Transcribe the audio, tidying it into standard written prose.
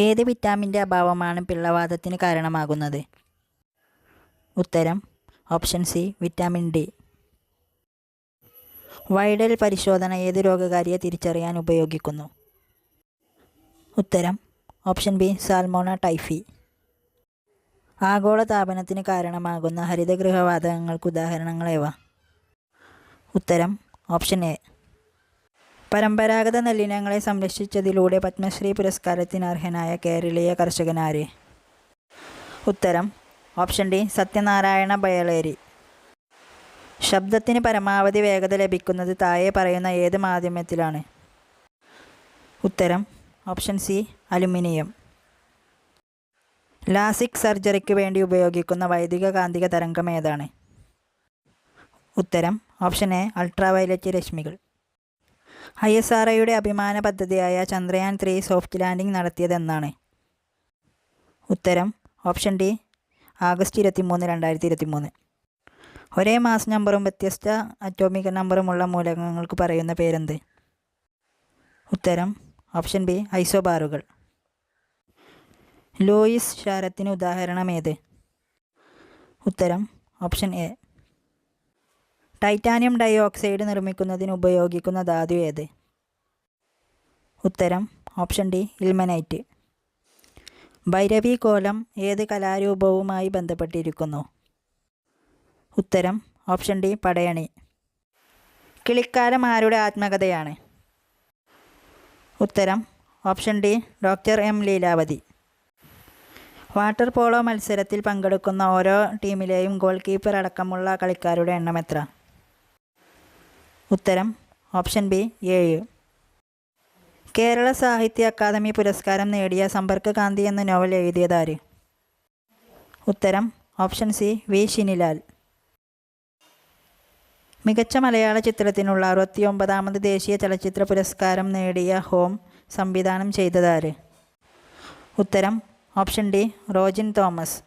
ഏത് വിറ്റാമിൻ്റെ അഭാവമാണ് പിള്ളവാതത്തിന് കാരണമാകുന്നത്? ഉത്തരം option C vitamin D. Widal പരിശോധന ഏത് രോഗകാരിയെ തിരിച്ചറിയാൻ ഉപയോഗിക്കുന്നു? ഉത്തരം ഓപ്ഷൻ ബി സാൽമോണ ടൈഫി. ആഗോളതാപനത്തിന് കാരണമാകുന്ന ഹരിതഗൃഹവാതകങ്ങൾക്ക് ഉദാഹരണങ്ങളേവ? ഉത്തരം ഓപ്ഷൻ എ. പരമ്പരാഗത നെല്ലിനങ്ങളെ സംരക്ഷിച്ചതിലൂടെ പത്മശ്രീ പുരസ്കാരത്തിന് അർഹനായ കേരളീയ കർഷകനാര്? ഉത്തരം ഓപ്ഷൻ ഡി സത്യനാരായണ ബയലേരി. ശബ്ദത്തിന് പരമാവധി വേഗത ലഭിക്കുന്നത് താഴെ പറയുന്ന ഏത് മാധ്യമത്തിലാണ്? ഉത്തരം ഓപ്ഷൻ സി അലുമിനിയം. ലാസിക് സർജറിക്ക് വേണ്ടി ഉപയോഗിക്കുന്ന വൈദ്യുത കാന്തിക തരംഗം ഏതാണ്? ഉത്തരം ഓപ്ഷൻ എ അൾട്രാവയലറ്റ് രശ്മികൾ. ISROയുടെ അഭിമാന പദ്ധതിയായ ചന്ദ്രയാൻ 3 സോഫ്റ്റ് ലാൻഡിംഗ് നടത്തിയതെന്നാണ്? ഉത്തരം ഓപ്ഷൻ ഡി ആഗസ്റ്റ് 23, 2023. ഒരേ മാസ് നമ്പറും വ്യത്യസ്ത അറ്റോമിക് നമ്പറുമുള്ള മൂലകങ്ങൾക്ക് പറയുന്ന പേരെന്ത്? ഉത്തരം ഓപ്ഷൻ ബി ഐസോബാറുകൾ. ലൂയിസ് ക്ഷാരത്തിന് ഉദാഹരണം ഏത്? ഉത്തരം option A. Titanium dioxide നിർമ്മിക്കുന്നതിന് ഉപയോഗിക്കുന്ന ധാതു ഏത്? ഉത്തരം ഓപ്ഷൻ ഡി ഇൽമനൈറ്റ്. ഭൈരവി കോലം ഏത് കലാരൂപവുമായി ബന്ധപ്പെട്ടിരിക്കുന്നു? ഉത്തരം ഓപ്ഷൻ ഡി പടയണി. കിളിക്കാലം ആരുടെ ആത്മകഥയാണ്? ഉത്തരം option D doctor M Leelavathi. Water polo മത്സരത്തിൽ പങ്കെടുക്കുന്ന ഓരോ ടീമിലെയും ഗോൾ കീപ്പർ അടക്കമുള്ള കളിക്കാരുടെ എണ്ണം എത്ര? ഉത്തരം ഓപ്ഷൻ ബി 7. കേരള സാഹിത്യ അക്കാദമി പുരസ്കാരം നേടിയ സമ്പർക്ക് കാന്തി എന്ന നോവൽ എഴുതിയതാര്? ഉത്തരം ഓപ്ഷൻ സി വി ശിനിലാൽ. മികച്ച മലയാള ചിത്രത്തിനുള്ള 69ാമത് ദേശീയ ചലച്ചിത്ര പുരസ്കാരം നേടിയ ഹോം സംവിധാനം ചെയ്തതാര്? ഉത്തരം ഓപ്ഷൻ ഡി റോജിൻ തോമസ്.